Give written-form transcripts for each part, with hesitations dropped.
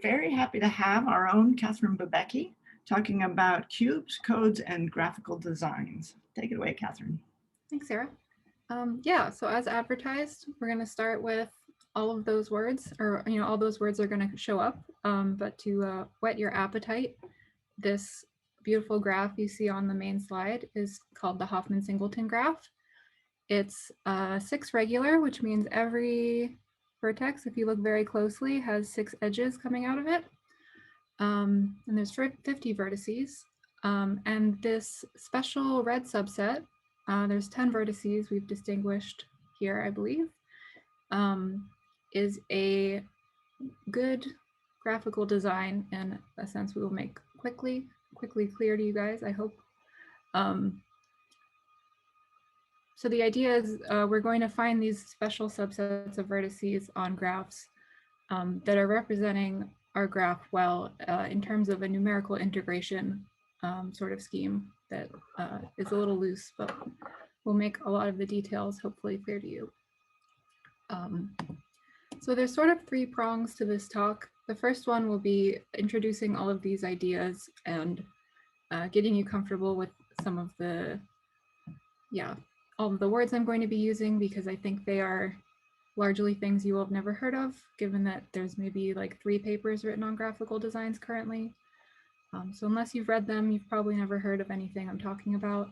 very happy to have our own Catherine Babecki talking about cubes, codes, and graphical designs. Take it away, Catherine. Thanks, Sarah. Yeah, so as advertised, we're going to start with all of those words, or all those words are going to show up. But to whet your appetite, this beautiful graph you see on the main slide is called the Hoffman-Singleton graph. It's 6 regular, which means every vertex, if you look very closely, has 6 edges coming out of it. And there's 50 vertices. And this special red subset, there's 10 vertices we've distinguished here, I believe, is a good graphical design in a sense we will make quickly clear to you guys, I hope. So the idea is we're going to find these special subsets of vertices on graphs that are representing our graph well in terms of a numerical integration sort of scheme that is a little loose, but will make a lot of the details hopefully clear to you. So there's sort of 3 prongs to this talk. The first one will be introducing all of these ideas and getting you comfortable with some of the, all of the words I'm going to be using, because I think they are largely things you will have never heard of, given that there's maybe like 3 papers written on graphical designs currently. So unless you've read them, you've probably never heard of anything I'm talking about.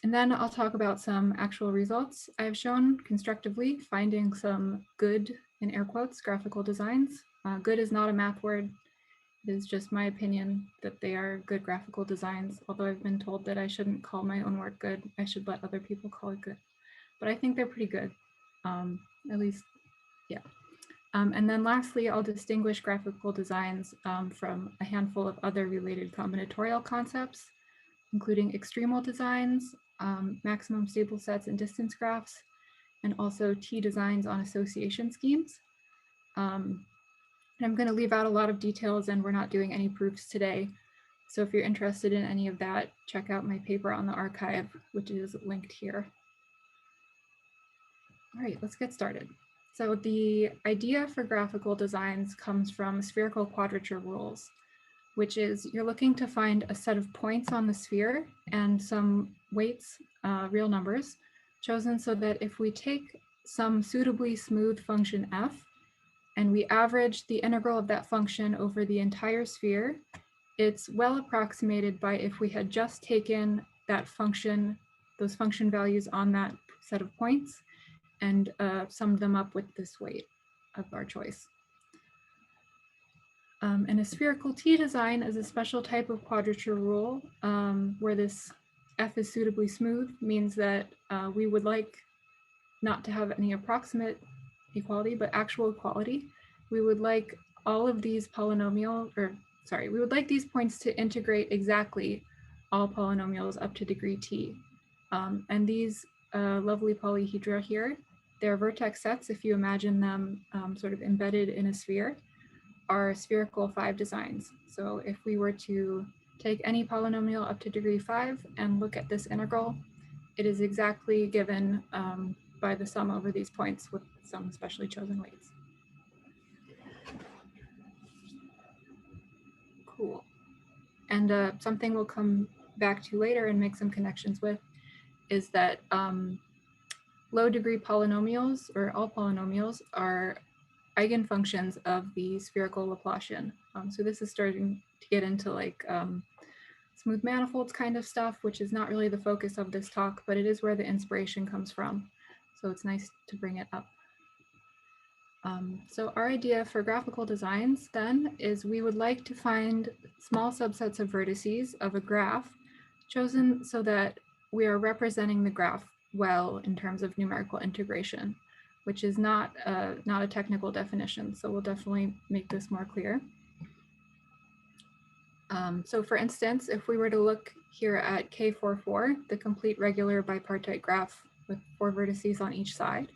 And then I'll talk about some actual results I've shown constructively, finding some good, in air quotes, graphical designs. Good is not a math word. It is just my opinion that they are good graphical designs, although I've been told that I shouldn't call my own work good. I should let other people call it good. But I think they're pretty good, at least, yeah. And then lastly, I'll distinguish graphical designs from a handful of other related combinatorial concepts, including extremal designs, maximum stable sets and distance graphs, and also T designs on association schemes. And I'm going to leave out a lot of details, and we're not doing any proofs today. So if you're interested in any of that, check out my paper on the archive, which is linked here. All right, let's get started. So the idea for graphical designs comes from spherical quadrature rules, which is you're looking to find a set of points on the sphere and some weights, real numbers, chosen so that if we take some suitably smooth function f and we average the integral of that function over the entire sphere, it's well approximated by if we had just taken that function, those function values on that set of points, and summed them up with this weight of our choice. And a spherical T design is a special type of quadrature rule where this f is suitably smooth, means that we would like not to have any approximate equality, but actual equality. We would like all of these we would like these points to integrate exactly all polynomials up to degree T. And these lovely polyhedra here, they're vertex sets, if you imagine them sort of embedded in a sphere, are spherical 5 designs. So if we were to take any polynomial up to degree 5 and look at this integral, it is exactly given by the sum over these points with some specially chosen weights. Cool. And something we'll come back to later and make some connections with is that low degree polynomials, or all polynomials, are eigenfunctions of the spherical Laplacian. So this is starting to get into like smooth manifolds kind of stuff, which is not really the focus of this talk, but it is where the inspiration comes from. So it's nice to bring it up. So our idea for graphical designs then is we would like to find small subsets of vertices of a graph chosen so that we are representing the graph well in terms of numerical integration, which is not a technical definition. So we'll definitely make this more clear. So for instance, if we were to look here at K44, the complete regular bipartite graph with 4 vertices on each side,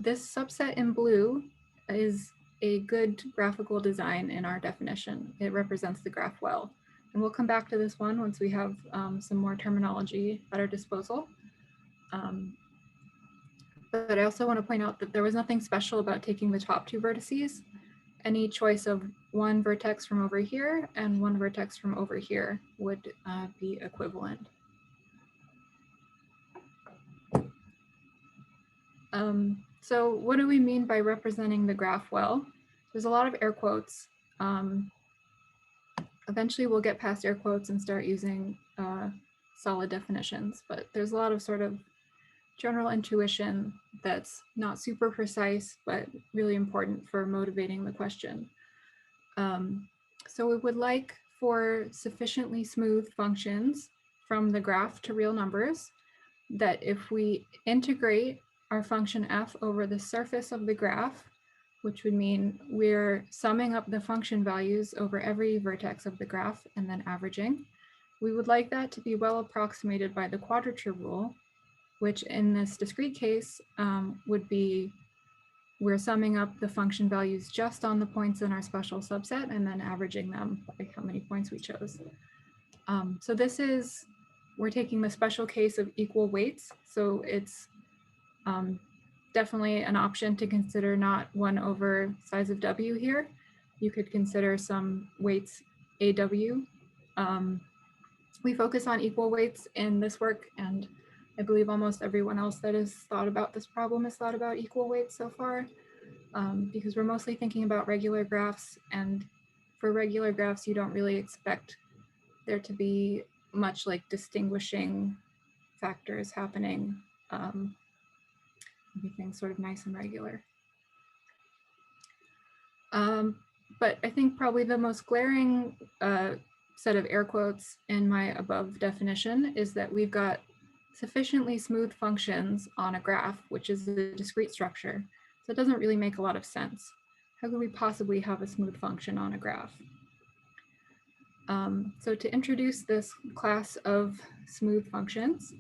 this subset in blue is a good graphical design in our definition. It represents the graph well. And we'll come back to this one once we have some more terminology at our disposal. But I also want to point out that there was nothing special about taking the top 2 vertices any choice of one vertex from over here and one vertex from over here would be equivalent. So what do we mean by representing the graph well? There's a lot of air quotes. Eventually we'll get past air quotes and start using solid definitions, but there's a lot of sort of general intuition that's not super precise, but really important for motivating the question. So we would like for sufficiently smooth functions from the graph to real numbers that if we integrate our function f over the surface of the graph, which would mean we're summing up the function values over every vertex of the graph and then averaging, we would like that to be well approximated by the quadrature rule, which in this discrete case would be we're summing up the function values just on the points in our special subset and then averaging them by how many points we chose. So this is, we're taking the special case of equal weights. So it's definitely an option to consider not 1 over size of W here. You could consider some weights AW. We focus on equal weights in this work, and I believe almost everyone else that has thought about this problem has thought about equal weights so far, because we're mostly thinking about regular graphs, and for regular graphs, you don't really expect there to be much like distinguishing factors happening. Everything's sort of nice and regular. But I think probably the most glaring set of air quotes in my above definition is that we've got sufficiently smooth functions on a graph, which is a discrete structure. So it doesn't really make a lot of sense. How could we possibly have a smooth function on a graph? So to introduce this class of smooth functions,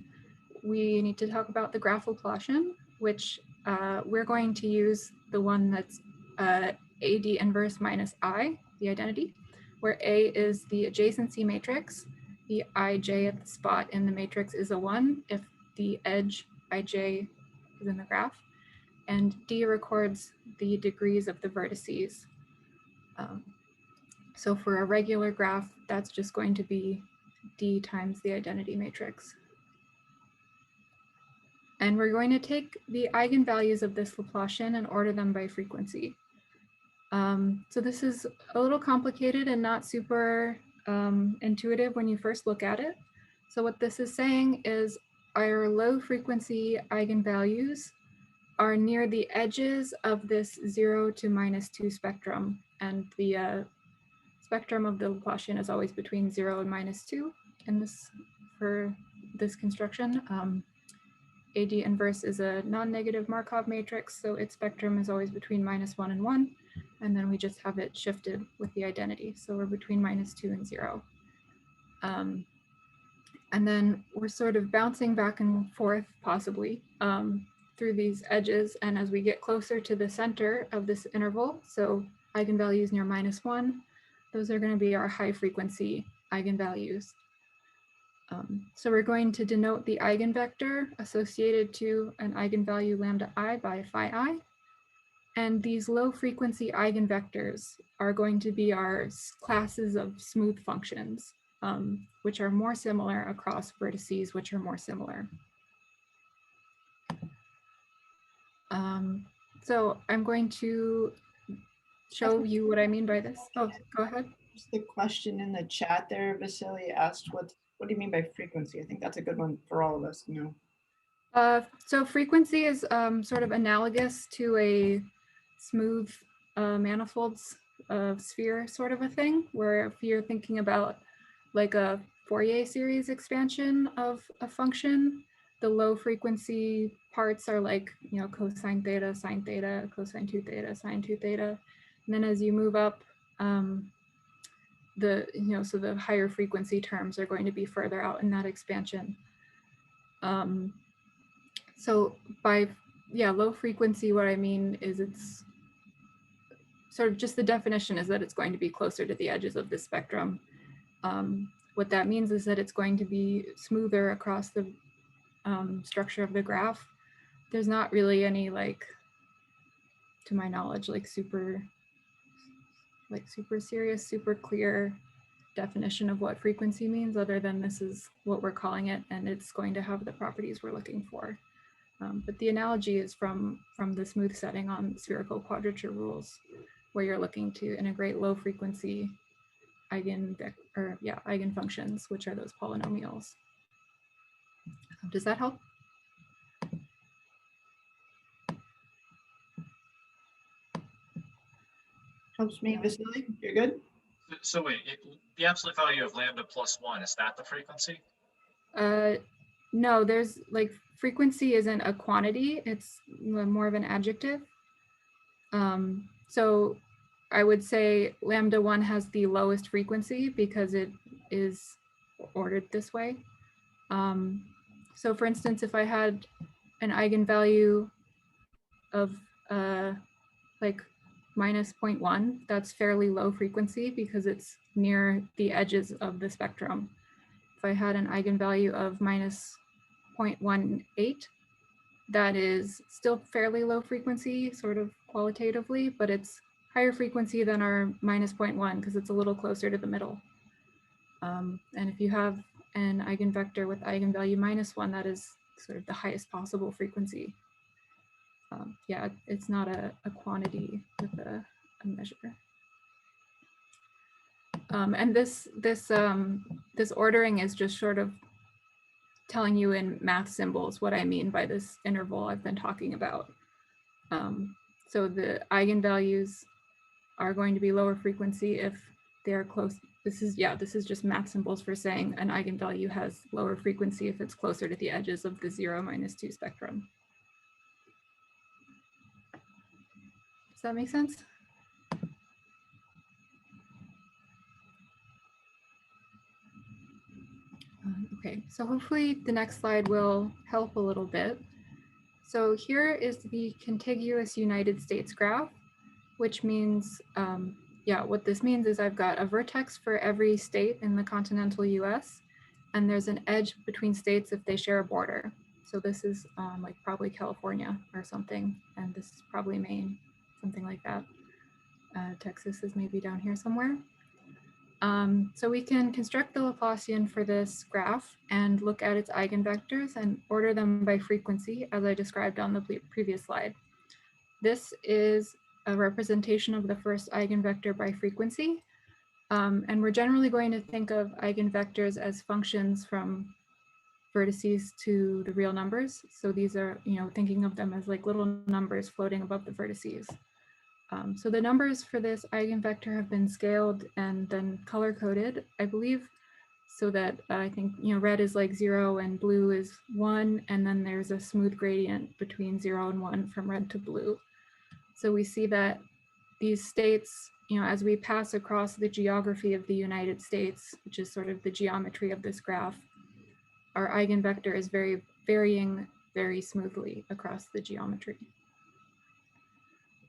we need to talk about the graph Laplacian, which we're going to use the one that's AD inverse minus I, the identity, where A is the adjacency matrix. The ij at the spot in the matrix is a 1 if the edge ij is in the graph. And D records the degrees of the vertices. So for a regular graph, that's just going to be D times the identity matrix. And we're going to take the eigenvalues of this Laplacian and order them by frequency. So this is a little complicated and not super intuitive when you first look at it. So what this is saying is our low frequency eigenvalues are near the edges of this 0 to -2 spectrum. And the spectrum of the Laplacian is always between 0 and -2 in this, for this construction. AD inverse is a non-negative Markov matrix, so its spectrum is always between -1 and 1, and then we just have it shifted with the identity. So we're between -2 and 0. And then we're sort of bouncing back and forth, possibly, through these edges, and as we get closer to the center of this interval, so eigenvalues near -1, those are going to be our high frequency eigenvalues. So we're going to denote the eigenvector associated to an eigenvalue lambda I by phi I. And these low frequency eigenvectors are going to be our classes of smooth functions, which are more similar across vertices, which are more similar. So I'm going to show you what I mean by this. Oh, go ahead. Just the question in the chat there, Vasily asked, what do you mean by frequency? I think that's a good one for all of us to know. So frequency is sort of analogous to a smooth manifolds sphere sort of a thing, where if you're thinking about like a Fourier series expansion of a function, the low frequency parts are like, you know, cosine theta, sine theta, cosine 2 theta, sine 2 theta. And then as you move up, so the higher frequency terms are going to be further out in that expansion. So by, low frequency, what I mean is it's sort of just the definition is that it's going to be closer to the edges of the spectrum. What that means is that it's going to be smoother across the structure of the graph. There's not really any, like, to my knowledge, like super like super serious, super clear definition of what frequency means, other than this is what we're calling it, and it's going to have the properties we're looking for. But the analogy is from the smooth setting on spherical quadrature rules, where you're looking to integrate low frequency eigenfunctions, which are those polynomials. Does that help? Helps me, Vasily. You're good? So wait, the absolute value of lambda plus 1, is that the frequency? No, there's like frequency isn't a quantity, it's more of an adjective. So I would say lambda 1 has the lowest frequency because it is ordered this way. So for instance, if I had an eigenvalue of like minus 0.1, that's fairly low frequency because it's near the edges of the spectrum. If I had an eigenvalue of minus 0.18, that is still fairly low frequency, sort of qualitatively, but it's higher frequency than our minus 0.1 because it's a little closer to the middle. And if you have an eigenvector with eigenvalue -1, that is sort of the highest possible frequency. Yeah, it's not a quantity with a measure. And this ordering is just sort of telling you in math symbols what I mean by this interval I've been talking about. So the eigenvalues are going to be lower frequency if they're close. This is just math symbols for saying an eigenvalue has lower frequency if it's closer to the edges of the 0, -2 spectrum. Does that make sense? Okay, so hopefully the next slide will help a little bit. So here is the contiguous United States graph, which means, what this means is I've got a vertex for every state in the continental US, and there's an edge between states if they share a border. So this is like probably California or something, and this is probably Maine, something like that. Texas is maybe down here somewhere. So we can construct the Laplacian for this graph and look at its eigenvectors and order them by frequency, as I described on the previous slide. This is a representation of the first eigenvector by frequency. And we're generally going to think of eigenvectors as functions from vertices to the real numbers. So these are, thinking of them as like little numbers floating above the vertices. So the numbers for this eigenvector have been scaled and then color coded, I believe, so that I think, red is like 0 and blue is 1, and then there's a smooth gradient between 0 and 1 from red to blue. So we see that these states, as we pass across the geography of the United States, which is sort of the geometry of this graph, our eigenvector is varying very smoothly across the geometry.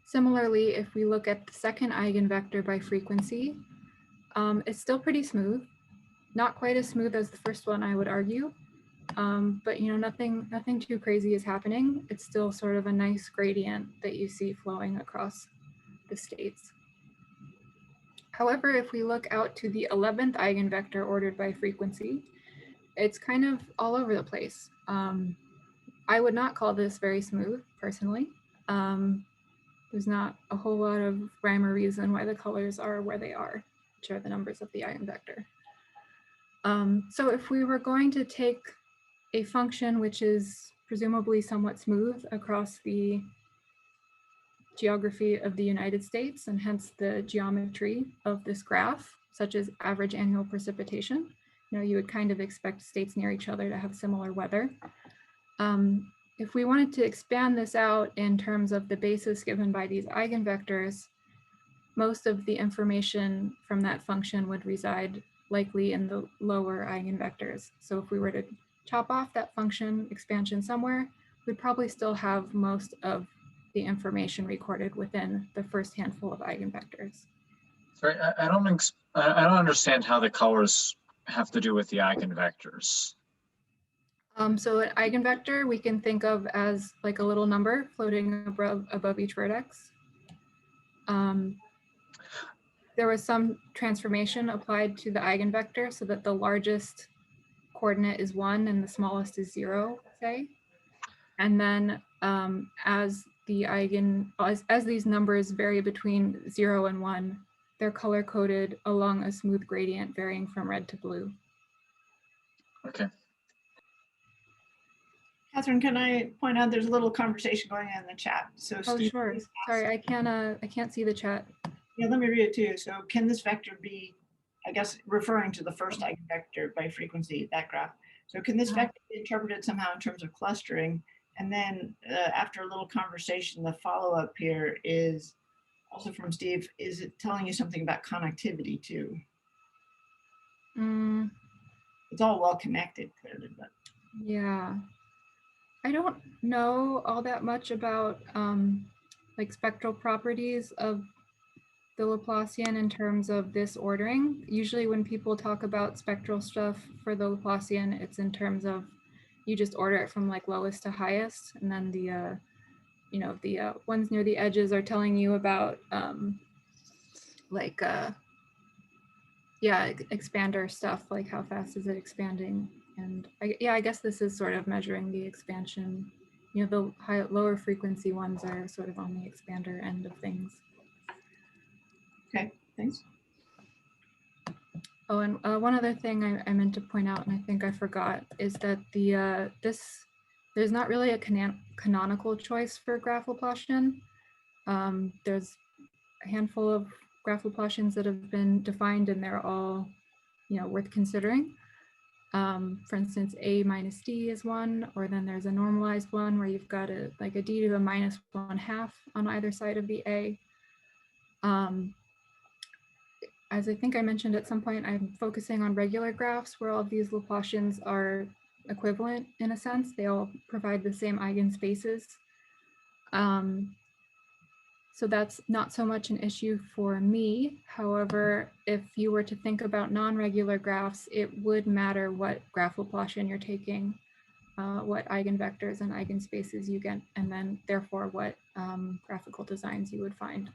Similarly, if we look at the second eigenvector by frequency, it's still pretty smooth. Not quite as smooth as the first one, I would argue, but nothing too crazy is happening. It's still sort of a nice gradient that you see flowing across the states. However, if we look out to the 11th eigenvector ordered by frequency, it's kind of all over the place. I would not call this very smooth, personally. There's not a whole lot of rhyme or reason why the colors are where they are, which are the numbers of the eigenvector. So if we were going to take a function which is presumably somewhat smooth across the geography of the United States and hence the geometry of this graph, such as average annual precipitation, you would kind of expect states near each other to have similar weather. If we wanted to expand this out in terms of the basis given by these eigenvectors, most of the information from that function would reside likely in the lower eigenvectors. So if we were to chop off that function expansion somewhere, we'd probably still have most of the information recorded within the first handful of eigenvectors. Sorry, I don't understand how the colors have to do with the eigenvectors. So an eigenvector we can think of as like a little number floating above each vertex. there was some transformation applied to the eigenvector so that the largest coordinate is 1 and the smallest is 0, say. And then as these numbers vary between 0 and 1, they're color coded along a smooth gradient varying from red to blue. Okay. Catherine, can I point out there's a little conversation going on in the chat? So Oh, Steve, sure. please ask. Sorry, I can't see the chat. Yeah, let me read it to you. So can this vector be, I guess, referring to the first eigenvector by frequency, that graph. So can this vector be interpreted somehow in terms of clustering? And then after a little conversation, the follow-up here is also from Steve. Is it telling you something about connectivity too? It's all well connected, clearly, but. Yeah. I don't know all that much about like spectral properties of the Laplacian in terms of this ordering. Usually when people talk about spectral stuff for the Laplacian, it's in terms of you just order it from like lowest to highest, and then the the ones near the edges are telling you about expander stuff, like how fast is it expanding. And I guess this is sort of measuring the expansion. You know, the lower frequency ones are sort of on the expander end of things. Okay, thanks. Oh, and one other thing I meant to point out, and I think I forgot, is that there's not really a canonical choice for graph Laplacian. There's a handful of graph Laplacians that have been defined, and they're all, worth considering. For instance, a minus d is one, or then there's a normalized one where you've got a d to the minus 1/2 on either side of the a. As I think I mentioned at some point, I'm focusing on regular graphs where all of these Laplacians are equivalent in a sense. They all provide the same eigenspaces. So that's not so much an issue for me. However, if you were to think about non-regular graphs, it would matter what graph Laplacian you're taking, what eigenvectors and eigenspaces you get, and then therefore what graphical designs you would find.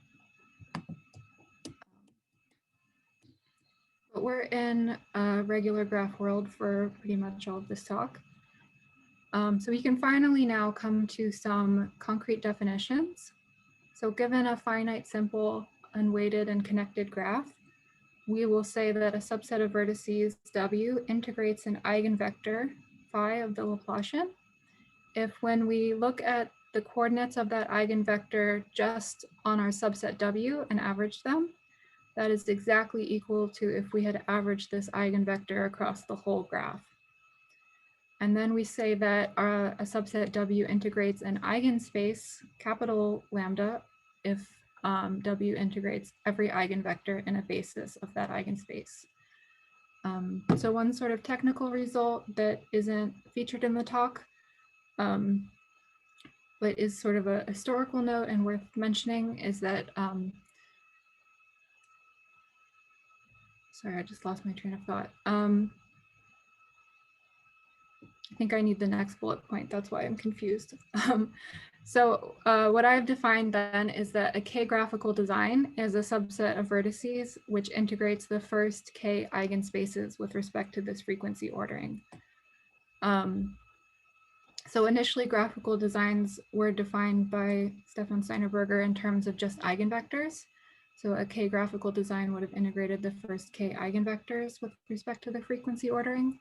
But we're in a regular graph world for pretty much all of this talk. So we can finally now come to some concrete definitions. So given a finite, simple, unweighted, and connected graph, we will say that a subset of vertices W integrates an eigenvector phi of the Laplacian if when we look at the coordinates of that eigenvector just on our subset W and average them, that is exactly equal to if we had averaged this eigenvector across the whole graph. And then we say that a subset W integrates an eigenspace, capital lambda, if W integrates every eigenvector in a basis of that eigenspace. So one sort of technical result that isn't featured in the talk, but is sort of a historical note and worth mentioning is that, sorry, I just lost my train of thought. I think I need the next bullet point. That's why I'm confused. So what I've defined then is that a K-graphical design is a subset of vertices which integrates the first K eigenspaces with respect to this frequency ordering. So initially graphical designs were defined by Stefan Steinerberger in terms of just eigenvectors. So a K-graphical design would have integrated the first K eigenvectors with respect to the frequency ordering.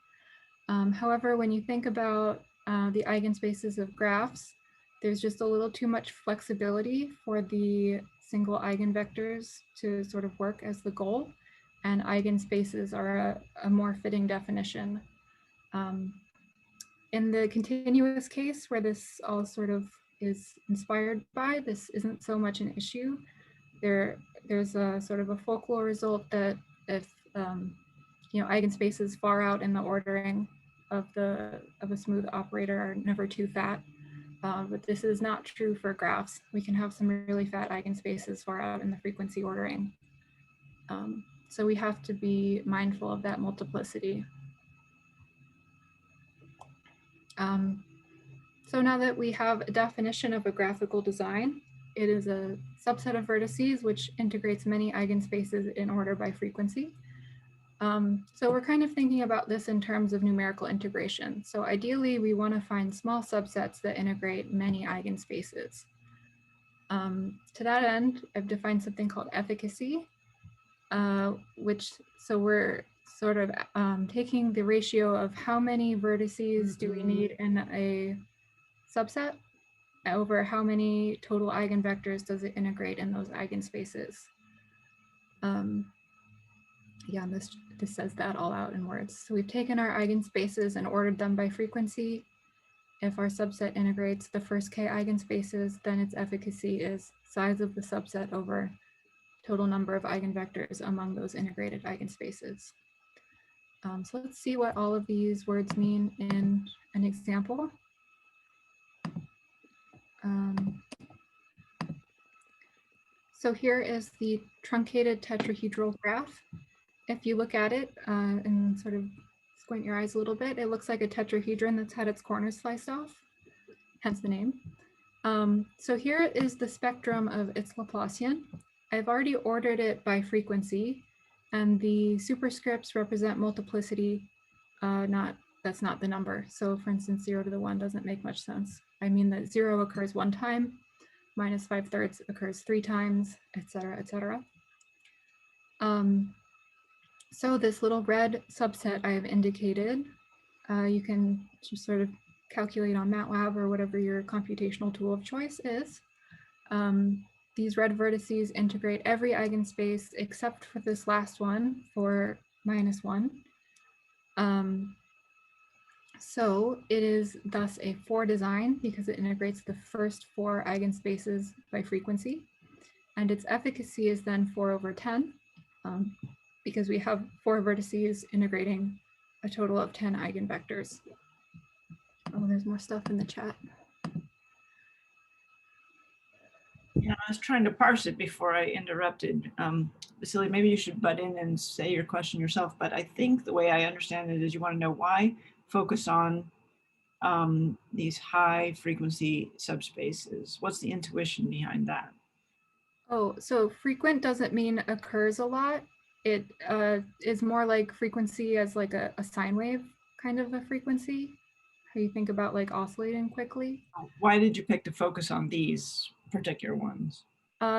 However, when you think about the eigenspaces of graphs, there's just a little too much flexibility for the single eigenvectors to sort of work as the goal, and eigenspaces are a more fitting definition. In the continuous case, where this all sort of is inspired by, this isn't so much an issue. There's a sort of a folklore result that if eigenspaces far out in the ordering of a smooth operator are never too fat. But this is not true for graphs. We can have some really fat eigenspaces far out in the frequency ordering. So we have to be mindful of that multiplicity. So now that we have a definition of a graphical design, it is a subset of vertices which integrates many eigenspaces in order by frequency. So we're kind of thinking about this in terms of numerical integration. So ideally, we want to find small subsets that integrate many eigenspaces. To that end, I've defined something called efficacy, so we're sort of taking the ratio of how many vertices do we need in a subset over how many total eigenvectors does it integrate in those eigenspaces. Yeah, this says that all out in words. So we've taken our eigenspaces and ordered them by frequency. If our subset integrates the first k eigenspaces, then its efficacy is size of the subset over total number of eigenvectors among those integrated eigenspaces. So let's see what all of these words mean in an example. So here is the truncated tetrahedral graph. If you look at it and sort of squint your eyes a little bit, it looks like a tetrahedron that's had its corners sliced off, hence the name. So here is the spectrum of its Laplacian. I've already ordered it by frequency, and the superscripts represent multiplicity, that's not the number. So for instance, 0 to the 1 doesn't make much sense. I mean that 0 occurs 1 time, minus 5/3 occurs 3 times, et cetera, et cetera. So this little red subset I have indicated, you can just sort of calculate on MATLAB or whatever your computational tool of choice is. These red vertices integrate every eigenspace except for this last one for -1. So it is thus a 4 design because it integrates the first 4 eigenspaces by frequency. And its efficacy is then 4/10 because we have 4 vertices integrating a total of 10 eigenvectors. Oh, there's more stuff in the chat. Yeah, I was trying to parse it before I interrupted. Vasily, maybe you should butt in and say your question yourself, but I think the way I understand it is you want to know why focus on these high frequency subspaces. What's the intuition behind that? Oh, so frequent doesn't mean occurs a lot. It is more like frequency as like a sine wave kind of a frequency. How you think about like oscillating quickly. Why did you pick to focus on these particular ones?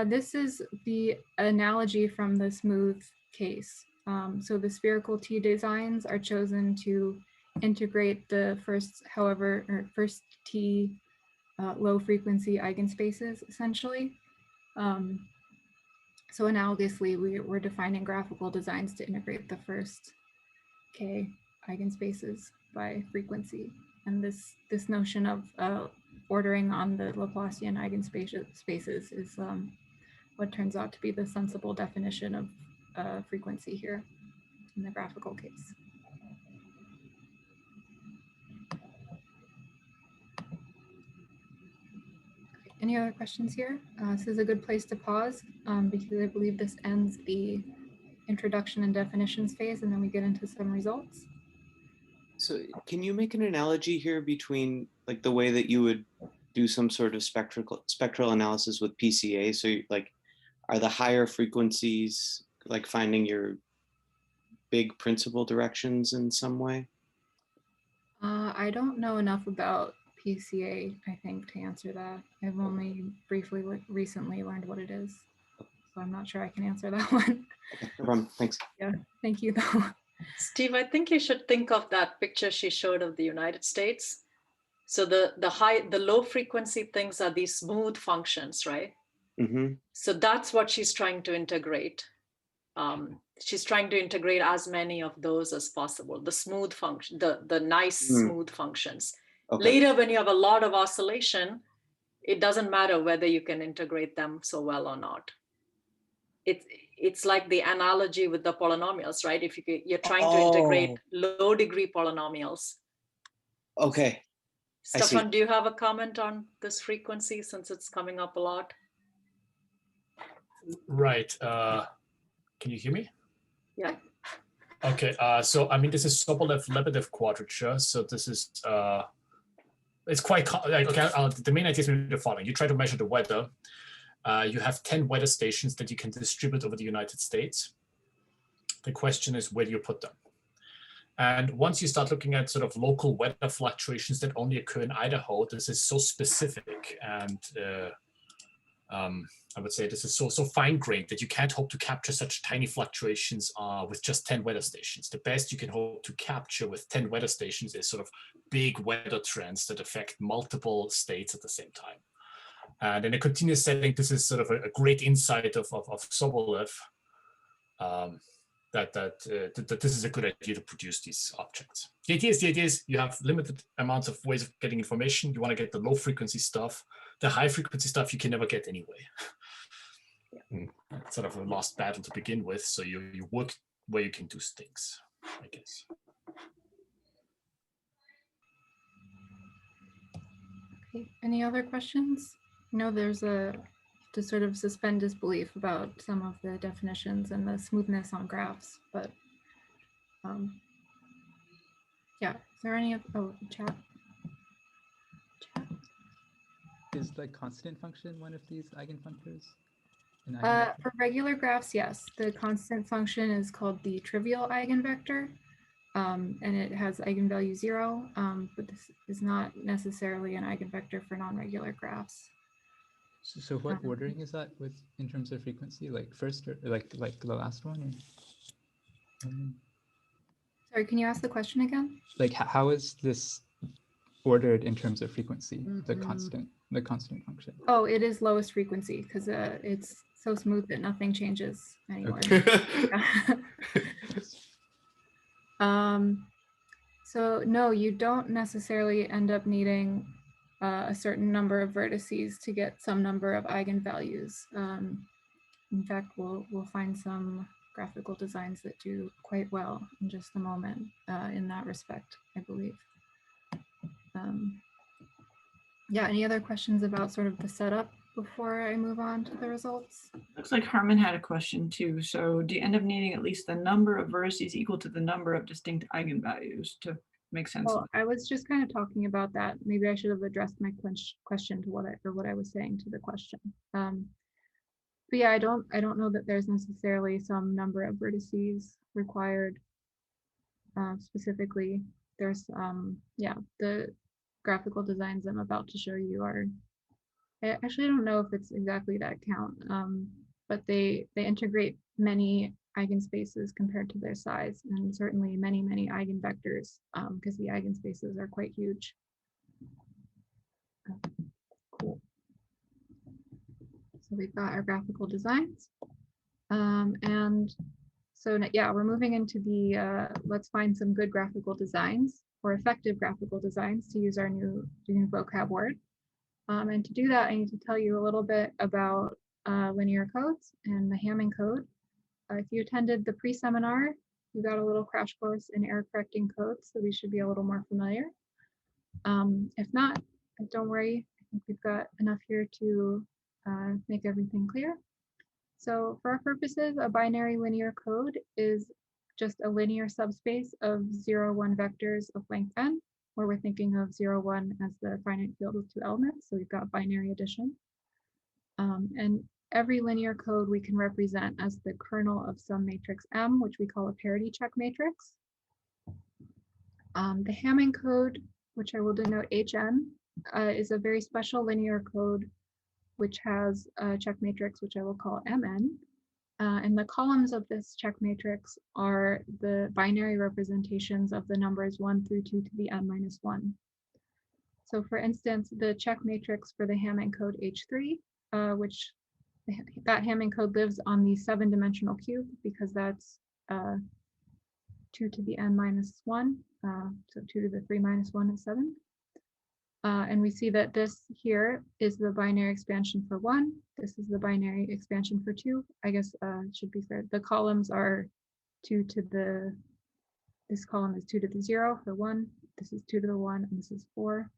This is the analogy from the smooth case. So the spherical T designs are chosen to integrate the first T low frequency eigenspaces essentially. So analogously, we're defining graphical designs to integrate the first k eigenspaces by frequency. And this notion of ordering on the Laplacian eigenspaces is what turns out to be the sensible definition of frequency here in the graphical case. Any other questions here? This is a good place to pause because I believe this ends the introduction and definitions phase, and then we get into some results. So can you make an analogy here between like the way that you would do some sort of spectral analysis with PCA? So like, are the higher frequencies like finding your big principal directions in some way? I don't know enough about PCA, I think, to answer that. I've only briefly recently learned what it is. So I'm not sure I can answer that one. Okay, no problem. Thanks. Yeah, thank you though. Steve, I think you should think of that picture she showed of the United States. So the low frequency things are these smooth functions, right? Mm-hmm. So that's what she's trying to integrate. She's trying to integrate as many of those as possible. The smooth function, the nice smooth functions. Okay. Later, when you have a lot of oscillation, it doesn't matter whether you can integrate them so well or not. It's like the analogy with the polynomials, right? If you're trying to integrate low degree polynomials. Okay. Stefan, do you have a comment on this frequency since it's coming up a lot? Right. Can you hear me? Yeah. Okay. So I mean, this is Sobolev-Lebedev quadrature. So this is it's quite like, okay. The main idea is the following: you try to measure the weather, You have 10 weather stations that you can distribute over the United States. The question is, where do you put them? And once you start looking at sort of local weather fluctuations that only occur in Idaho, this is so specific and I would say this is so fine-grained that you can't hope to capture such tiny fluctuations with just 10 weather stations. The best you can hope to capture with 10 weather stations is sort of big weather trends that affect multiple states at the same time. And in a continuous setting, this is sort of a great insight of Sobolev, that this is a good idea to produce these objects. The idea is you have limited amounts of ways of getting information. You want to get the low frequency stuff. The high frequency stuff you can never get anyway. It's sort of a lost battle to begin with. So you work where you can do things, I guess. Okay, any other questions? I know there's to sort of suspend disbelief about some of the definitions and the smoothness on graphs, but yeah, is there any of, chat? Is the constant function one of these eigenfunctors? For regular graphs, yes. The constant function is called the trivial eigenvector, and it has eigenvalue 0, but this is not necessarily an eigenvector for non-regular graphs. So what ordering is that with in terms of frequency? Like first or like the last one? Or, Sorry, can you ask the question again? like how is this ordered in terms of frequency? The constant function. Oh, it is lowest frequency because it's so smooth that nothing changes anymore. Okay. So no, you don't necessarily end up needing a certain number of vertices to get some number of eigenvalues. In fact, we'll find some graphical designs that do quite well in just a moment in that respect, I believe. Yeah, any other questions about sort of the setup before I move on to the results? Looks like Harmon had a question too. So do you end up needing at least the number of vertices equal to the number of distinct eigenvalues to make sense? Well, I was just kind of talking about that. Maybe I should have addressed my question to what I was saying to the question. But yeah, I don't know that there's necessarily some number of vertices required specifically. There's yeah, the graphical designs I'm about to show you are, I actually don't know if it's exactly that count, but they integrate many eigenspaces compared to their size, and certainly many eigenvectors because the eigenspaces are quite huge. Cool. So we've got our graphical designs, and so yeah, we're moving into the let's find some good graphical designs or effective graphical designs, to use our new vocab word. And to do that, I need to tell you a little bit about linear codes and the Hamming code. If you attended the pre-seminar, you got a little crash course in error correcting codes, so we should be a little more familiar. If not, don't worry, I think we've got enough here to make everything clear. So for our purposes, a binary linear code is just a linear subspace of 0, 1 vectors of length n, where we're thinking of 0, 1 as the finite field with 2 elements. So we've got binary addition. And every linear code we can represent as the kernel of some matrix M, which we call a parity check matrix. The Hamming code, which I will denote HN, is a very special linear code which has a check matrix, which I will call MN. And the columns of this check matrix are the binary representations of the numbers 1 through 2 to the n-1. So for instance, the check matrix for the Hamming code H3, which that Hamming code lives on the 7-dimensional cube because that's 2 to the n-1, so 2 to the 3 minus 1 is 7. And we see that this here is the binary expansion for 1. This is the binary expansion for 2. I guess it should be fair. The columns are 2 to the, this column is 2 to the 0 for 1. This is 2 to the 1, and this is 4.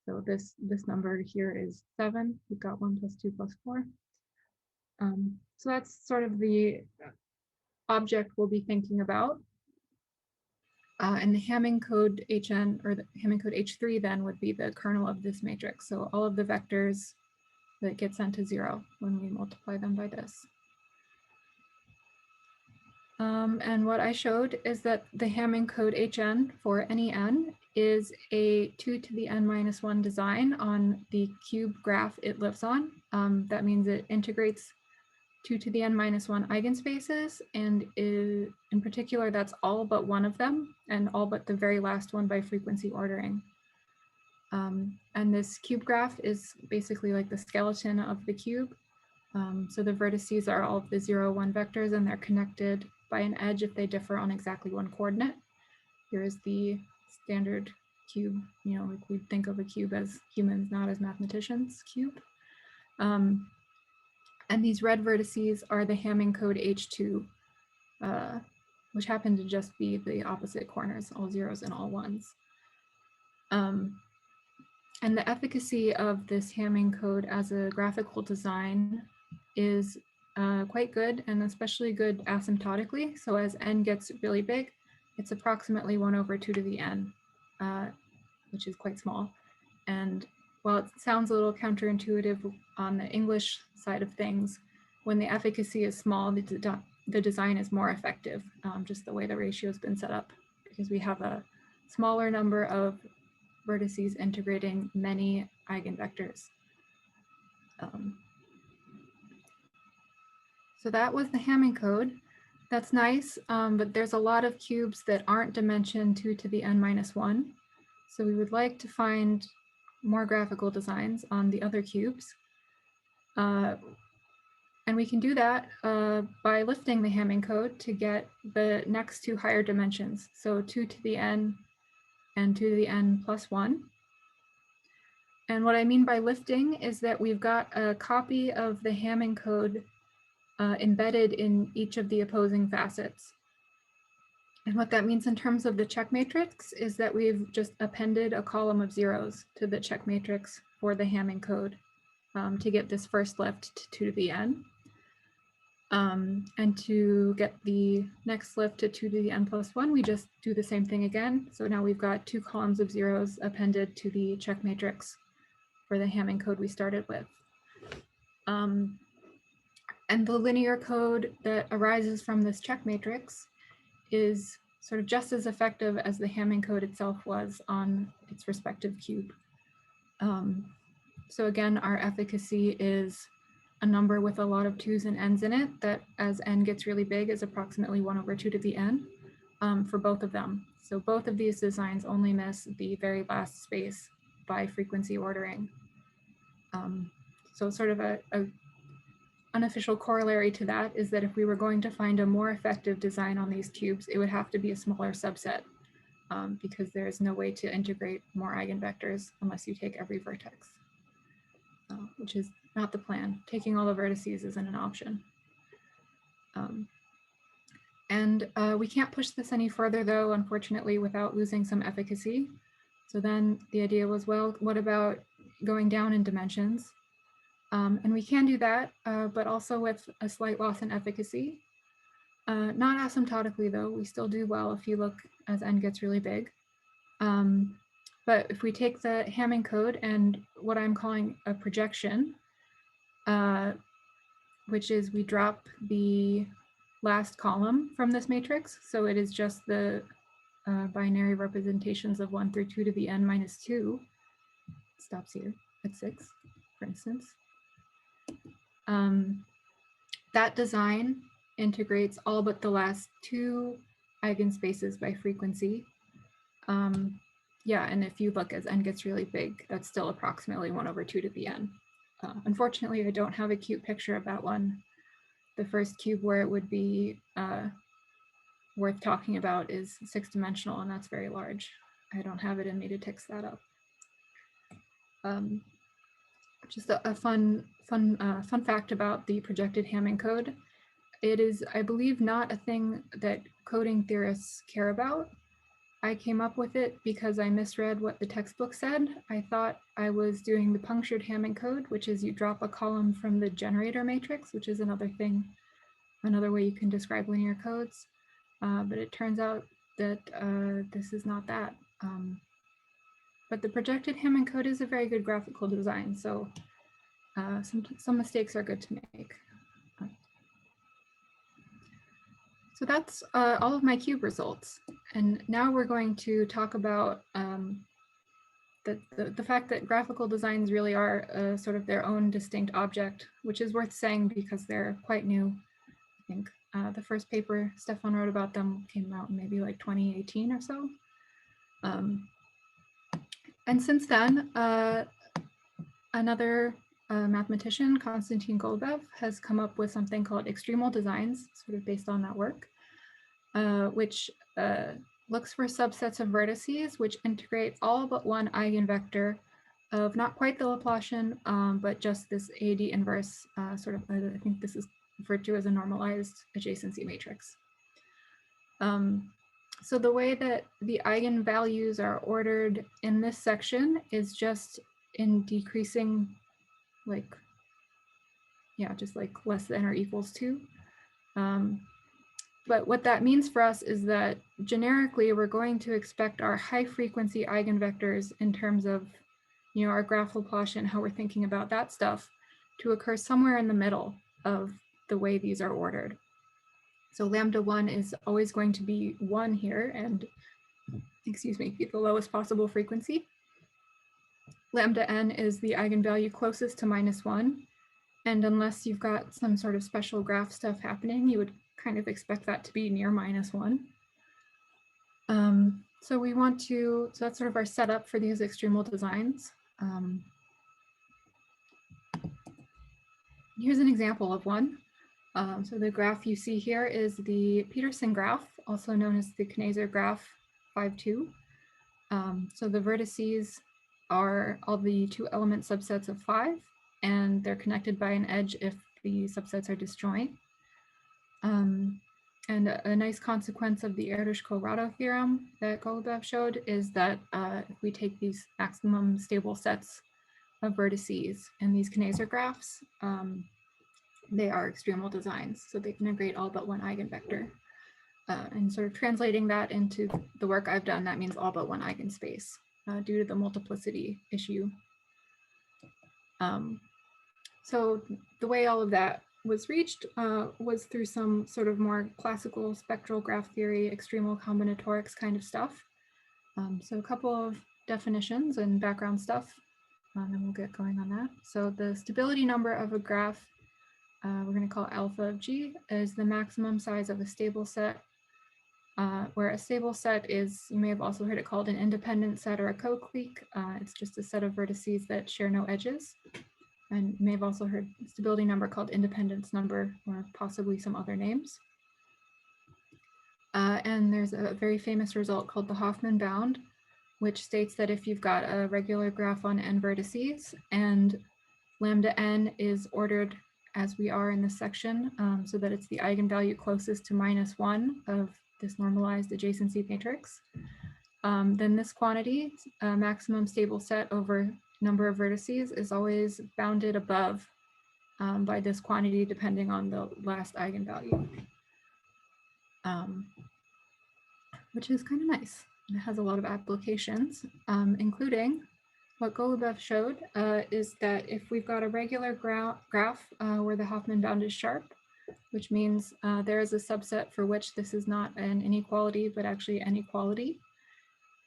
So this number here is 7. We've got 1 plus 2 plus 4. So that's sort of the object we'll be thinking about. And the Hamming code HN, or the Hamming code H3 then would be the kernel of this matrix. So all of the vectors that get sent to 0 when we multiply them by this. And what I showed is that the Hamming code HN for any n is a 2 to the n minus 1 design on the cube graph it lives on. That means it integrates 2 to the n minus 1 eigenspaces, and in particular, that's all but one of them, and all but the very last one by frequency ordering. And this cube graph is basically like the skeleton of the cube. So the vertices are all of the 0, 1 vectors, and they're connected by an edge if they differ on exactly one coordinate. Here is the standard cube, you know, like we think of a cube as humans, not as mathematicians cube. And these red vertices are the Hamming code H2, which happen to just be the opposite corners, all zeros and all ones. And the efficacy of this Hamming code as a graphical design is quite good, and especially good asymptotically. So as n gets really big, it's approximately 1 over 2 to the n, which is quite small. And while it sounds a little counterintuitive on the English side of things, when the efficacy is small, the design is more effective, just the way the ratio has been set up, because we have a smaller number of vertices integrating many eigenvectors. So that was the Hamming code. That's nice, but there's a lot of cubes that aren't dimension 2 to the n minus 1. So we would like to find more graphical designs on the other cubes. And we can do that by lifting the Hamming code to get the next two higher dimensions. So 2 to the n and 2 to the n plus 1. And what I mean by lifting is that we've got a copy of the Hamming code embedded in each of the opposing facets. And what that means in terms of the check matrix is that we've just appended a column of zeros to the check matrix for the Hamming code to get this first lift to 2 to the n. And to get the next lift to 2 to the n plus 1, we just do the same thing again. So now we've got 2 columns of zeros appended to the check matrix for the Hamming code we started with. And the linear code that arises from this check matrix is sort of just as effective as the Hamming code itself was on its respective cube. So again, our efficacy is a number with a lot of 2's and n's in it that as n gets really big is approximately 1 over 2 to the n for both of them. So both of these designs only miss the very last space by frequency ordering. So sort of a unofficial corollary to that is that if we were going to find a more effective design on these cubes, it would have to be a smaller subset because there is no way to integrate more eigenvectors unless you take every vertex, which is not the plan. Taking all the vertices isn't an option. And we can't push this any further though, unfortunately, without losing some efficacy. So then the idea was, well, what about going down in dimensions? And we can do that, but also with a slight loss in efficacy. Not asymptotically though, we still do well if you look as n gets really big. But if we take the Hamming code and what I'm calling a projection, which is we drop the last column from this matrix. So it is just the binary representations of 1 through 2 to the n minus 2. It stops here at 6, for instance. That design integrates all but the last 2 eigenspaces by frequency. Yeah, and if you look as n gets really big, that's still approximately 1 over 2 to the n. Unfortunately, I don't have a cute picture of that one. The first cube where it would be worth talking about is 6-dimensional, and that's very large. I don't have it in me to text that up. Just a fun fact about the projected Hamming code. It is, I believe, not a thing that coding theorists care about. I came up with it because I misread what the textbook said. I thought I was doing the punctured Hamming code, which is you drop a column from the generator matrix, which is another thing, another way you can describe linear codes. But it turns out that this is not that. But the projected Hamming code is a very good graphical design. So some mistakes are good to make. So that's all of my cube results. And now we're going to talk about the fact that graphical designs really are sort of their own distinct object, which is worth saying because they're quite new. I think the first paper Stefan wrote about them came out in maybe like 2018 or so. And since then, another mathematician, Konstantin Golubev, has come up with something called extremal designs, sort of based on that work, which looks for subsets of vertices which integrate all but one eigenvector of not quite the Laplacian, but just this AD inverse sort of, I think this is referred to as a normalized adjacency matrix. So the way that the eigenvalues are ordered in this section is just in decreasing, like, yeah, just like less than or equals to. But what that means for us is that generically we're going to expect our high frequency eigenvectors in terms of, you know, our graph Laplacian, how we're thinking about that stuff, to occur somewhere in the middle of the way these are ordered. So lambda 1 is always going to be 1 here and, excuse me, be the lowest possible frequency. Lambda n is the eigenvalue closest to -1. And unless you've got some sort of special graph stuff happening, you would kind of expect that to be near -1. So we want to, so that's sort of our setup for these extremal designs. Here's an example of one. So the graph you see here is the Peterson graph, also known as the Kneser graph 5-2. So the vertices are all the 2 element subsets of 5, and they're connected by an edge if the subsets are disjoint. And a nice consequence of the Erdős-Colorado theorem that Golubev showed is that if we take these maximum stable sets of vertices in these Kneser graphs, they are extremal designs, so they can integrate all but one eigenvector. And sort of translating that into the work I've done, that means all but one eigenspace due to the multiplicity issue. So the way all of that was reached was through some sort of more classical spectral graph theory, extremal combinatorics kind of stuff. So a couple of definitions and background stuff, and then we'll get going on that. So the stability number of a graph, we're going to call alpha of G, is the maximum size of a stable set, where a stable set is, you may have also heard it called an independent set or a co-clique. It's just a set of vertices that share no edges. And you may have also heard stability number called independence number, or possibly some other names. And there's a very famous result called the Hoffman bound, which states that if you've got a regular graph on n vertices and lambda n is ordered as we are in this section, so that it's the eigenvalue closest to -1 of this normalized adjacency matrix, then this quantity, maximum stable set over number of vertices, is always bounded above by this quantity depending on the last eigenvalue, which is kind of nice. It has a lot of applications, including what Golubev showed is that if we've got a regular graph where the Hoffman bound is sharp, which means there is a subset for which this is not an inequality, but actually an equality,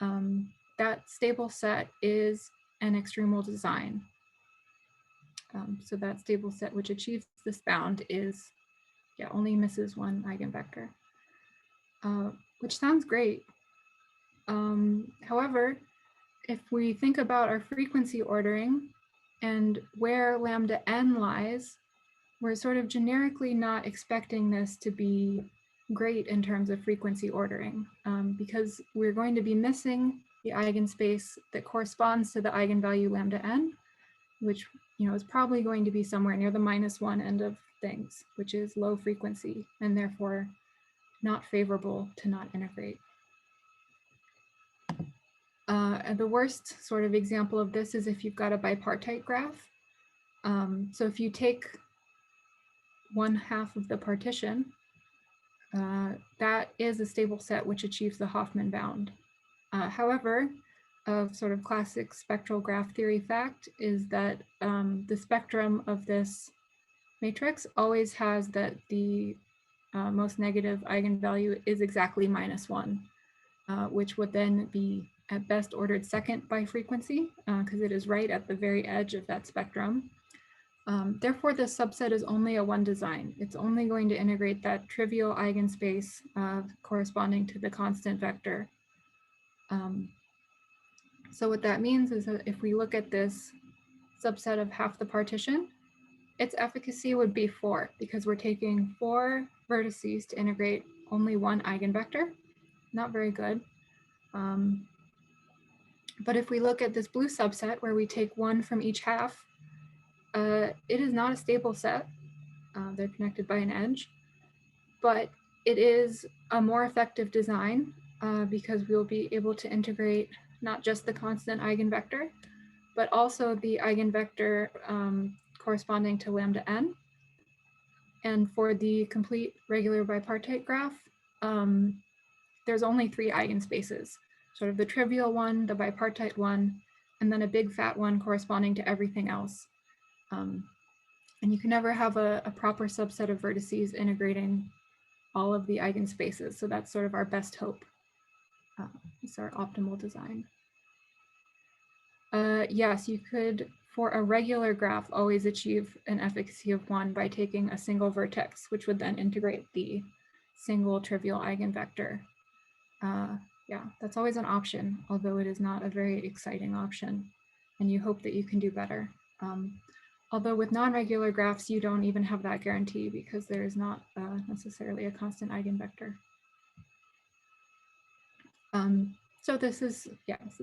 that stable set is an extremal design. So that stable set which achieves this bound is, yeah, only misses one eigenvector, which sounds great. However, if we think about our frequency ordering and where lambda n lies, we're sort of generically not expecting this to be great in terms of frequency ordering, because we're going to be missing the eigenspace that corresponds to the eigenvalue lambda n, which, you know, is probably going to be somewhere near the -1 end of things, which is low frequency and therefore not favorable to not integrate. And the worst sort of example of this is if you've got a bipartite graph. So if you take 1/2 of the partition, that is a stable set which achieves the Hoffman bound. However, of sort of classic spectral graph theory fact is that the spectrum of this matrix always has that the most negative eigenvalue is exactly -1, which would then be at best ordered second by frequency, because it is right at the very edge of that spectrum. Therefore, this subset is only a one design. It's only going to integrate that trivial eigenspace corresponding to the constant vector. So what that means is that if we look at this subset of half the partition, its efficacy would be 4, because we're taking 4 vertices to integrate only one eigenvector. Not very good. But if we look at this blue subset where we take 1 from each half, it is not a stable set. They're connected by an edge, but it is a more effective design because we'll be able to integrate not just the constant eigenvector, but also the eigenvector corresponding to lambda n. And for the complete regular bipartite graph, there's only 3 eigenspaces, sort of the trivial one, the bipartite one, and then a big fat one corresponding to everything else. And you can never have a proper subset of vertices integrating all of the eigenspaces. So that's sort of our best hope. It's our optimal design. Yes, you could, for a regular graph, always achieve an efficacy of 1 by taking a single vertex, which would then integrate the single trivial eigenvector. Yeah, that's always an option, although it is not a very exciting option, and you hope that you can do better. Although with non-regular graphs, you don't even have that guarantee because there is not necessarily a constant eigenvector. So this is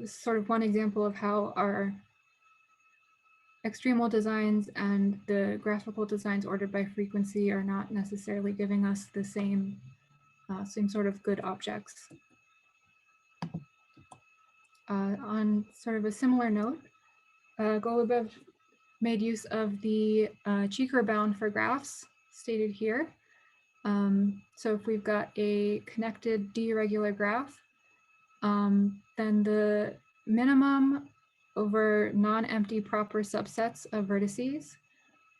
sort of one example of how our extremal designs and the graphical designs ordered by frequency are not necessarily giving us the same sort of good objects. On sort of a similar note, Golubev made use of the Cheeker bound for graphs stated here. So if we've got a connected d-regular graph, then the minimum over non-empty proper subsets of vertices.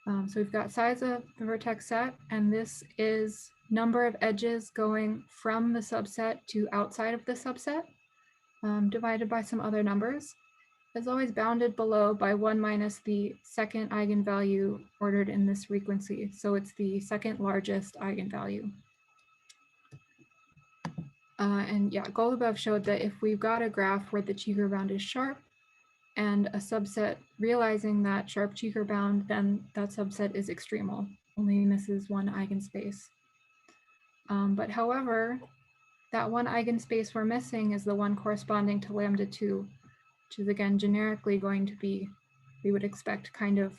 So we've got size of the vertex set, and this is number of edges going from the subset to outside of the subset, divided by some other numbers. Is always bounded below by 1 minus the second eigenvalue ordered in this frequency. So it's the second largest eigenvalue. And yeah, Golubev showed that if we've got a graph where the Cheeker bound is sharp and a subset realizing that sharp Cheeker bound, then that subset is extremal, only misses 1 eigenspace. But however, that 1 eigenspace we're missing is the one corresponding to lambda 2, which is again generically going to be, we would expect, kind of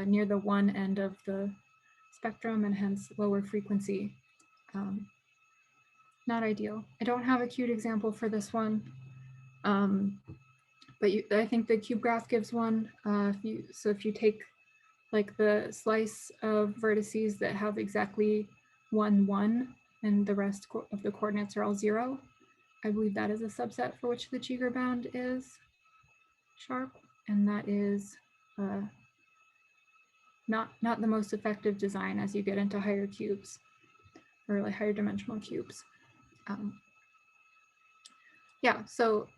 near the 1 end of the spectrum and hence lower frequency. Not ideal. I don't have a cute example for this one, but I think the cube graph gives one. If you take like the slice of vertices that have exactly 1, 1, and the rest of the coordinates are all 0, I believe that is a subset for which the Cheeker bound is sharp, and that is not the most effective design as you get into higher cubes, or really higher dimensional cubes. Yeah, so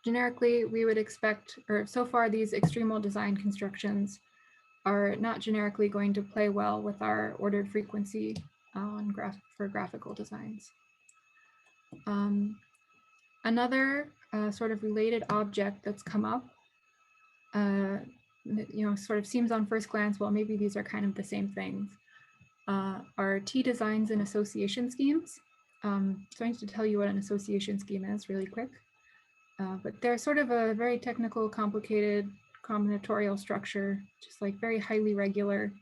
generically we would expect, or so far these extremal design constructions are not generically going to play well with our ordered frequency for graphical designs. Another sort of related object that's come up, sort of seems on first glance, well, maybe these are kind of the same things, are T-designs and association schemes. So I need to tell you what an association scheme is really quick, but they're sort of a very technical, complicated combinatorial structure, just like very highly regular.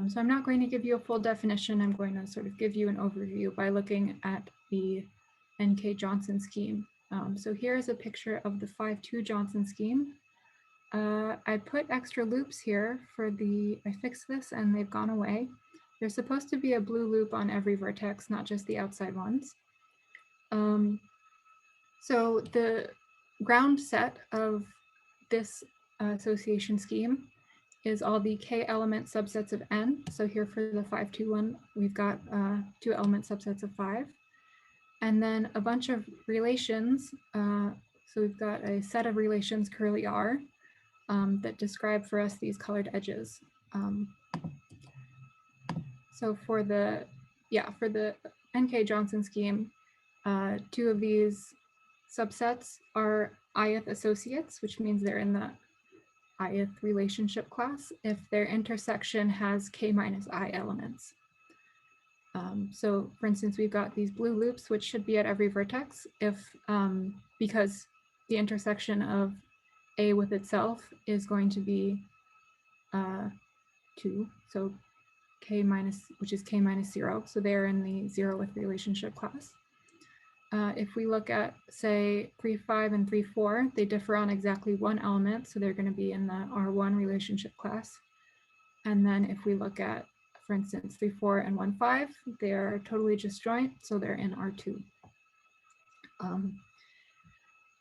So I'm not going to give you a full definition. I'm going to sort of give you an overview by looking at the N.K. Johnson scheme. So here's a picture of the 5-2 Johnson scheme. I put extra loops here I fixed this and they've gone away. There's supposed to be a blue loop on every vertex, not just the outside ones. So the ground set of this association scheme is all the k element subsets of n. So here for the 521, we've got 2 element subsets of 5. And then a bunch of relations. So we've got a set of relations curly R that describe for us these colored edges. So for the NK Johnson scheme, 2 of these subsets are ith associates, which means they're in the ith relationship class if their intersection has k minus I elements. So for instance, we've got these blue loops, which should be at every vertex if because the intersection of A with itself is going to be 2. So k minus, which is k minus 0. So they're in the 0th relationship class. If we look at, say, 3, 5, and 3, 4, they differ on exactly 1 element. So they're going to be in the R1 relationship class. And then if we look at, for instance, 3, 4, and 1, 5, they're totally disjoint. So they're in R2.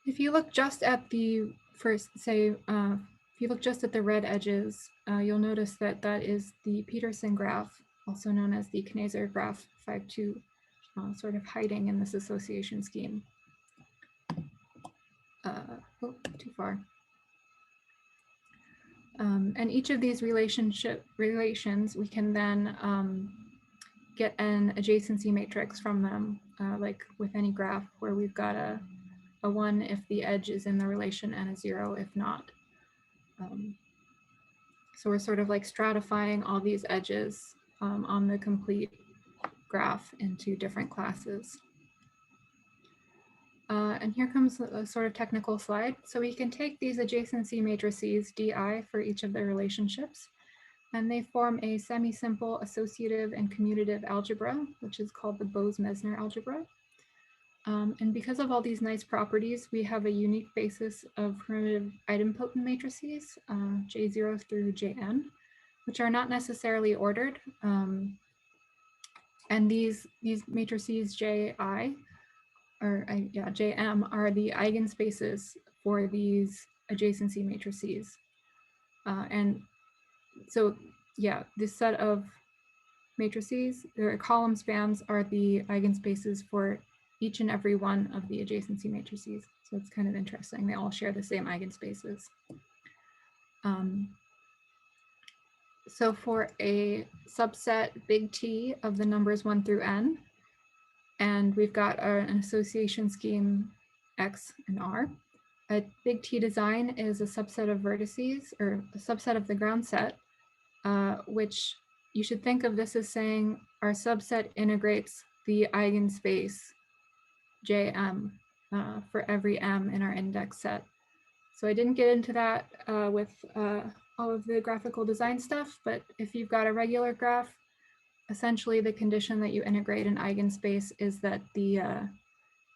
If you look just at the first, say, if you look just at the red edges, you'll notice that that is the Peterson graph, also known as the Kneser graph 5-2, sort of hiding in this association scheme. Oh, too far. And each of these relations, we can then get an adjacency matrix from them, like with any graph where we've got a 1 if the edge is in the relation and a 0 if not. So we're sort of like stratifying all these edges on the complete graph into different classes. And here comes a sort of technical slide. So we can take these adjacency matrices DI for each of the relationships, and they form a semi-simple associative and commutative algebra, which is called the Bose-Mesner algebra. And because of all these nice properties, we have a unique basis of primitive idempotent matrices, J0 through Jn, which are not necessarily ordered. And these matrices Ji, or Jm, are the eigenspaces for these adjacency matrices. And so, yeah, this set of matrices, or column spans, are the eigenspaces for each and every one of the adjacency matrices. So it's kind of interesting. They all share the same eigenspaces. So for a subset big T of the numbers 1 through n, and we've got an association scheme X and R, a big T design is a subset of vertices, or a subset of the ground set, which you should think of this as saying our subset integrates the eigenspace Jm for every m in our index set. So I didn't get into that with all of the graphical design stuff, but if you've got a regular graph, essentially the condition that you integrate an eigenspace is that the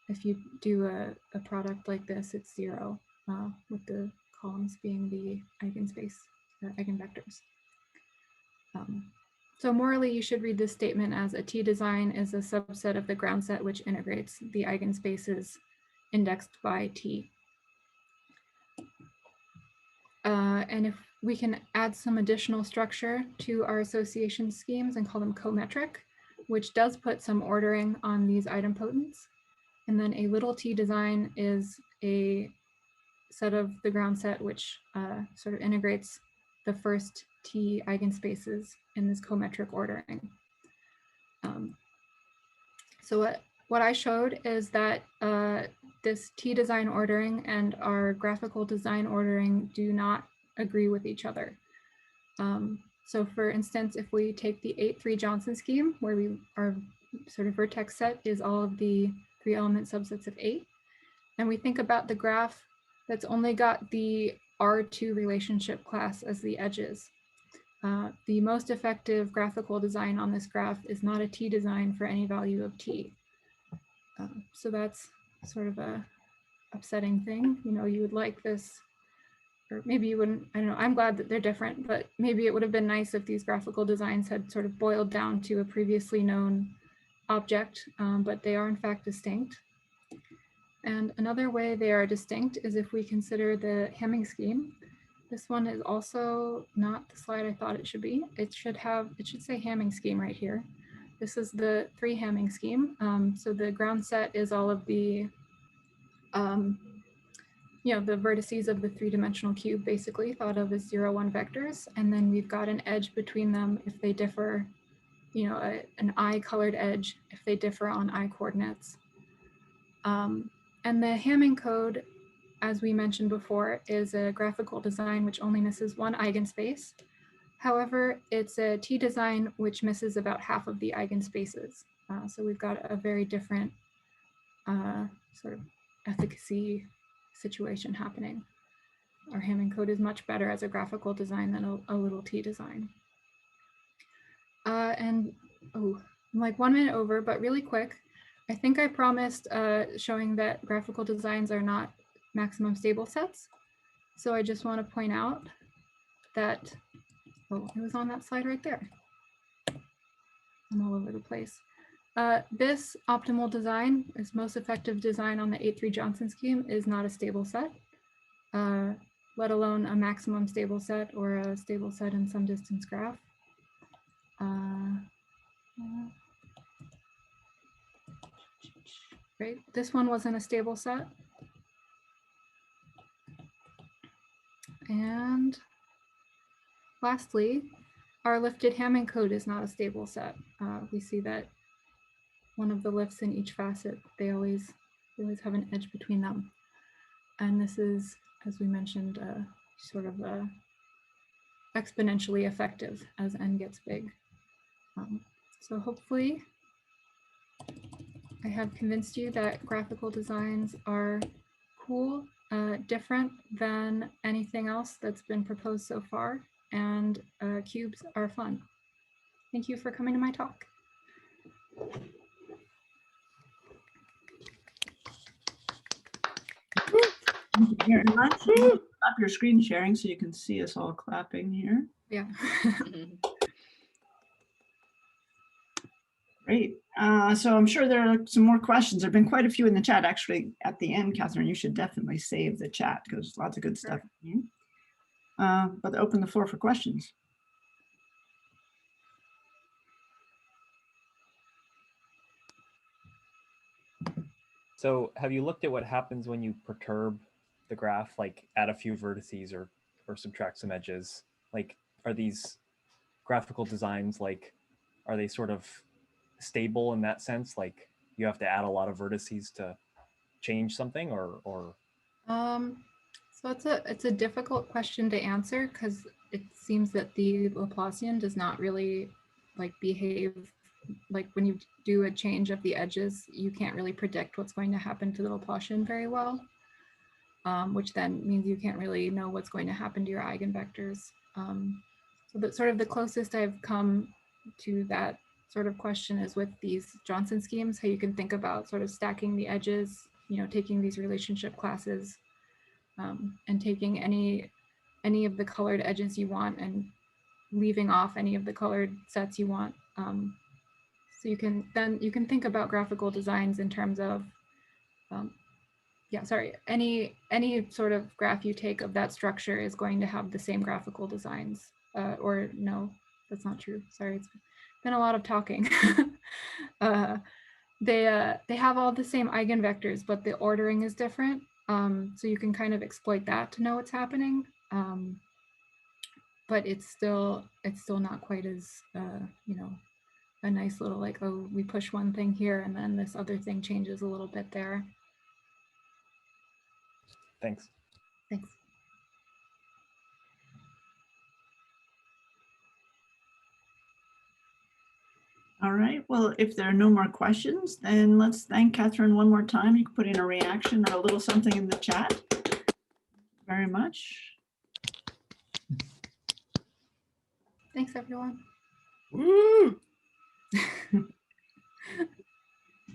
if you do a product like this, it's 0, with the columns being the eigenspace eigenvectors. So morally, you should read this statement as a T design is a subset of the ground set which integrates the eigenspaces indexed by T. And if we can add some additional structure to our association schemes and call them cometric, which does put some ordering on these idempotents. And then a little T design is a set of the ground set which sort of integrates the first T eigenspaces in this cometric ordering. So what I showed is that this T design ordering and our graphical design ordering do not agree with each other. So for instance, if we take the 8-3 Johnson scheme, where our sort of vertex set is all of the 3 element subsets of 8, and we think about the graph that's only got the R2 relationship class as the edges. The most effective graphical design on this graph is not a T design for any value of T. So that's sort of a upsetting thing. You know, you would like this, or maybe you wouldn't, I don't know, I'm glad that they're different, but maybe it would have been nice if these graphical designs had sort of boiled down to a previously known object, but they are in fact distinct. And another way they are distinct is if we consider the Hamming scheme. This one is also not the slide I thought it should be. It should say Hamming scheme right here. This is the 3 Hamming scheme. So the ground set is all of the, the vertices of the 3-dimensional cube, basically thought of as 0, 1 vectors. And then we've got an edge between them if they differ, an eye colored edge if they differ on eye coordinates. And the Hamming code, as we mentioned before, is a graphical design which only misses 1 eigenspace. However, it's a T-design which misses about half of the eigenspaces. So we've got a very different sort of efficacy situation happening. Our Hamming code is much better as a graphical design than a little T-design. I'm like 1 minute over, but really quick. I think I promised showing that graphical designs are not maximum stable sets. So I just want to point out that, it was on that slide right there. I'm all over the place. This optimal design, this most effective design on the 8-3 Johnson scheme, is not a stable set, let alone a maximum stable set or a stable set in some distance graph. Right, this one wasn't a stable set. And lastly, our lifted Hamming code is not a stable set. We see that one of the lifts in each facet, they always have an edge between them. And this is, as we mentioned, sort of exponentially effective as n gets big. So hopefully I have convinced you that graphical designs are cool, different than anything else that's been proposed so far, and cubes are fun. Thank you for coming to my talk. Thank you very much. Stop your screen sharing so you can see us all clapping here. Yeah. Great. So I'm sure there are some more questions. There have been quite a few in the chat. Actually, at the end, Catherine, you should definitely save the chat because lots of good stuff. But open the floor for questions. So have you looked at what happens when you perturb the graph, like add a few vertices or subtract some edges? Like, are these graphical designs, like, are they sort of stable in that sense? Like you have to add a lot of vertices to change something or? So it's a difficult question to answer because it seems that the Laplacian does not really like behave like when you do a change of the edges, you can't really predict what's going to happen to the Laplacian very well, which then means you can't really know what's going to happen to your eigenvectors. So that sort of the closest I've come to that sort of question is with these Johnson schemes, how you can think about sort of stacking the edges, taking these relationship classes and taking any of the colored edges you want and leaving off any of the colored sets you want. So you can think about graphical designs in terms of, any sort of graph you take of that structure is going to have the same graphical designs. Or no, that's not true. Sorry, it's been a lot of talking. They have all the same eigenvectors, but the ordering is different. So you can kind of exploit that to know what's happening. But it's still not quite as, a nice little like, oh, we push one thing here and then this other thing changes a little bit there. Thanks. Thanks. All right, well, if there are no more questions, then let's thank Catherine one more time. You can put in a reaction or a little something in the chat. Very much. Thanks, everyone. Woo!